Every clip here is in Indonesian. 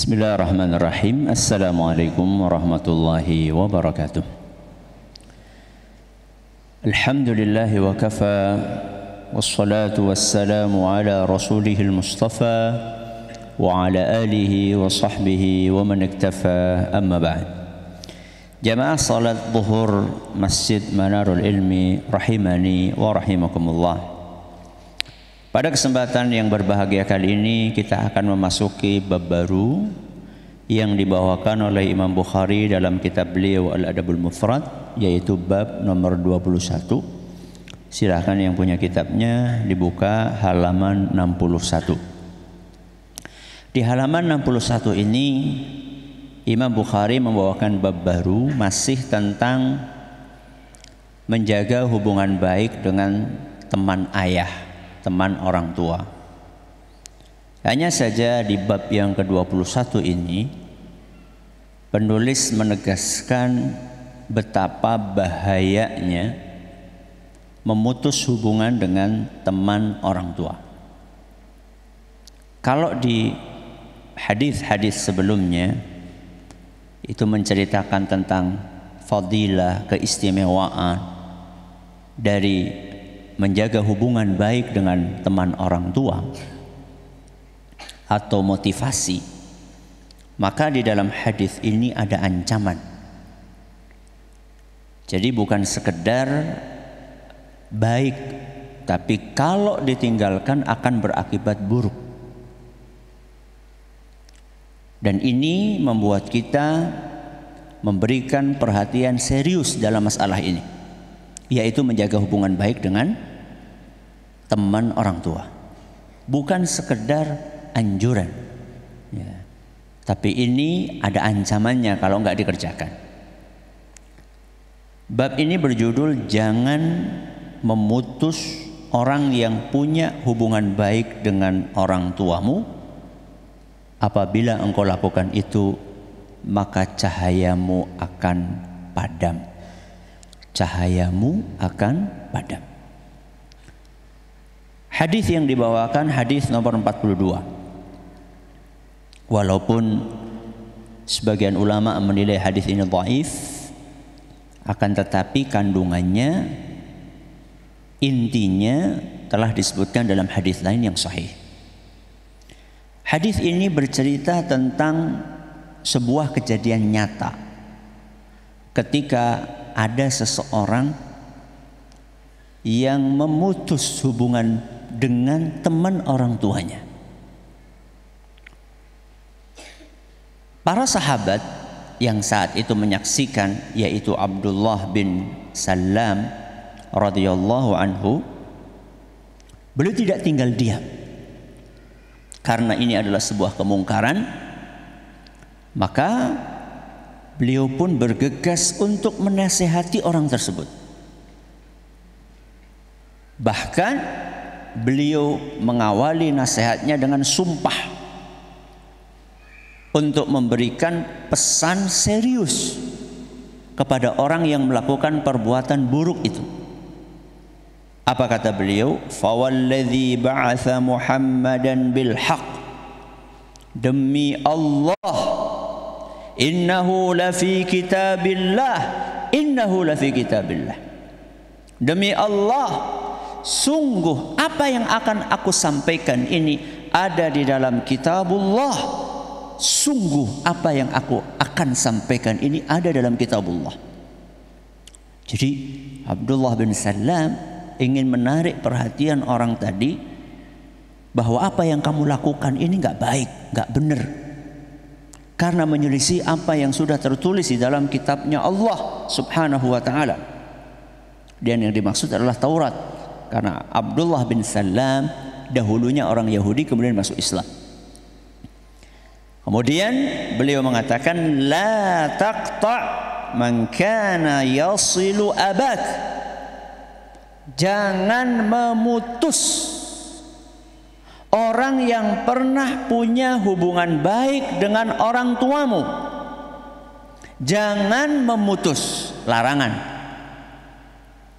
Bismillahirrahmanirrahim. Assalamualaikum warahmatullahi wabarakatuh. Alhamdulillahi wa kafa, wassalatu wassalamu ala rasulihil mustafa wa ala alihi wa sahbihi wa man iktafa, amma ba'd. Jamaah salat zuhur Masjid Manarul Ilmi rahimani wa rahimakumullah. Pada kesempatan yang berbahagia kali ini kita akan memasuki bab baru yang dibawakan oleh Imam Bukhari dalam kitab beliau Al-Adabul Mufrad, yaitu bab nomor 21. Silahkan yang punya kitabnya dibuka halaman 61. Di halaman 61 ini Imam Bukhari membawakan bab baru masih tentang menjaga hubungan baik dengan teman ayah, teman orang tua. Hanya saja di bab yang ke-21 ini penulis menegaskan betapa bahayanya memutus hubungan dengan teman orang tua. Kalau di hadis-hadis sebelumnya itu menceritakan tentang fadilah, keistimewaan dari menjaga hubungan baik dengan teman orang tua atau motivasi, maka di dalam hadis ini ada ancaman. Jadi bukan sekedar baik, tapi kalau ditinggalkan akan berakibat buruk. Dan ini membuat kita memberikan perhatian serius dalam masalah ini, yaitu menjaga hubungan baik dengan teman orang tua. Bukan sekedar anjuran ya, tapi ini ada ancamannya kalau nggak dikerjakan. Bab ini berjudul jangan memutus orang yang punya hubungan baik dengan orang tuamu. Apabila engkau lakukan itu, maka cahayamu akan padam. Cahayamu akan padam. Hadis yang dibawakan hadis nomor 42. Walaupun sebagian ulama menilai hadis ini dhaif, akan tetapi kandungannya, intinya telah disebutkan dalam hadis lain yang sahih. Hadis ini bercerita tentang sebuah kejadian nyata ketika ada seseorang yang memutus hubungan dengan teman orang tuanya. Para sahabat yang saat itu menyaksikan, yaitu Abdullah bin Salam radhiyallahu anhu, beliau tidak tinggal diam karena ini adalah sebuah kemungkaran. Maka beliau pun bergegas untuk menasihati orang tersebut. Bahkan beliau mengawali nasihatnya dengan sumpah untuk memberikan pesan serius kepada orang yang melakukan perbuatan buruk itu. Apa kata beliau? Fawalladzi ba'atha Muhammadan bil haqq, demi Allah, innahu lafi kitabillah, innahu lafi kitabillah, demi Allah, sungguh apa yang akan aku sampaikan ini ada di dalam kitabullah. Sungguh apa yang aku akan sampaikan ini ada dalam kitabullah. Jadi Abdullah bin Salam ingin menarik perhatian orang tadi bahwa apa yang kamu lakukan ini nggak baik, nggak benar, karena menyelisih apa yang sudah tertulis di dalam kitabnya Allah subhanahu wa ta'ala. Dan yang dimaksud adalah Taurat, karena Abdullah bin Salam dahulunya orang Yahudi kemudian masuk Islam. Kemudian beliau mengatakan la taqta' man kana yasilu abak, jangan memutus orang yang pernah punya hubungan baik dengan orang tuamu. Jangan memutus, larangan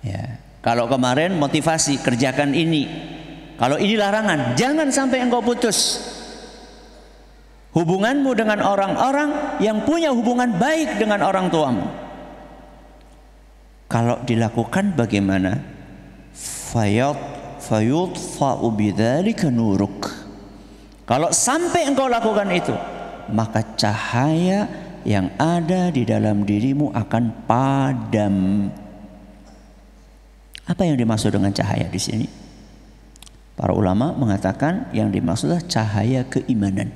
ya. Kalau kemarin motivasi kerjakan ini, kalau ini larangan, jangan sampai engkau putus. hubunganmu dengan orang-orang yang punya hubungan baik dengan orang tuamu. Kalau dilakukan bagaimana? Fayudfa'u bidzalika nuruk. Kalau sampai engkau lakukan itu, maka cahaya yang ada di dalam dirimu akan padam. Apa yang dimaksud dengan cahaya di sini? Para ulama mengatakan yang dimaksud adalah cahaya keimanan.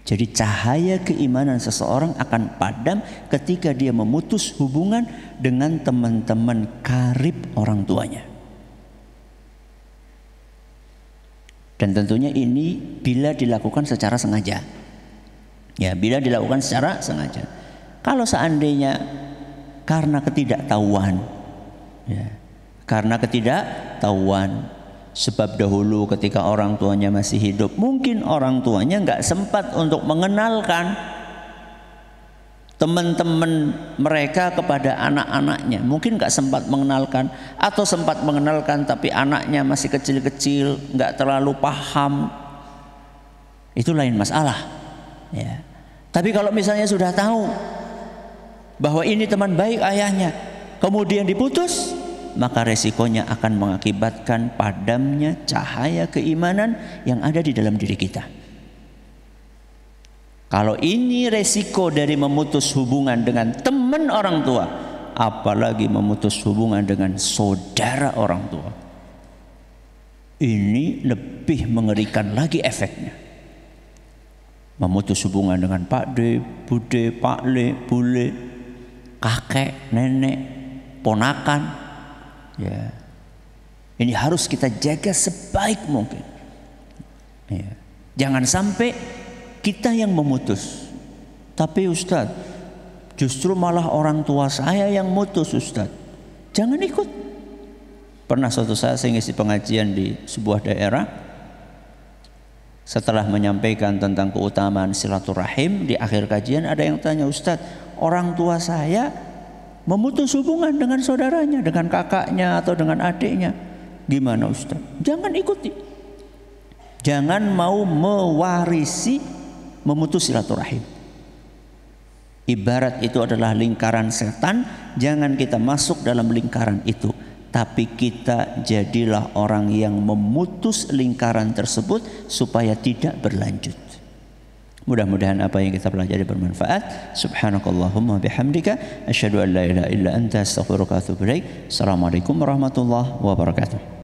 Jadi cahaya keimanan seseorang akan padam ketika dia memutus hubungan dengan teman-teman karib orang tuanya. Dan tentunya ini bila dilakukan secara sengaja. Ya, bila dilakukan secara sengaja. Kalau seandainya karena ketidaktahuan, ya, karena ketidaktahuan, sebab dahulu ketika orang tuanya masih hidup, mungkin orang tuanya nggak sempat untuk mengenalkan teman-teman mereka kepada anak-anaknya. Mungkin nggak sempat mengenalkan, atau sempat mengenalkan tapi anaknya masih kecil-kecil, nggak terlalu paham. Itu lain masalah. Ya. Tapi kalau misalnya sudah tahu bahwa ini teman baik ayahnya, kemudian diputus, maka resikonya akan mengakibatkan padamnya cahaya keimanan yang ada di dalam diri kita. Kalau ini resiko dari memutus hubungan dengan teman orang tua, apalagi memutus hubungan dengan saudara orang tua, ini lebih mengerikan lagi efeknya. Memutus hubungan dengan Pak D, Bude, Pak Le, Bule, kakek, nenek, ponakan, ya, ini harus kita jaga sebaik mungkin. Ya. Jangan sampai kita yang memutus. Tapi Ustadz, justru malah orang tua saya yang mutus Ustadz. Jangan ikut. Pernah suatu saat saya ngisi pengajian di sebuah daerah. Setelah menyampaikan tentang keutamaan silaturahim, di akhir kajian ada yang tanya, Ustadz, orang tua saya memutus hubungan dengan saudaranya, dengan kakaknya atau dengan adiknya. Gimana Ustaz? Jangan ikuti. Jangan mau mewarisi memutus silaturahim. Ibarat itu adalah lingkaran setan, jangan kita masuk dalam lingkaran itu. Tapi kita jadilah orang yang memutus lingkaran tersebut supaya tidak berlanjut. Mudah-mudahan apa yang kita pelajari bermanfaat. Subhanakallahumma bihamdika asyhadu an la ilaha illa anta astaghfiruka wa atubu ilaik. Assalamualaikum warahmatullahi wabarakatuh.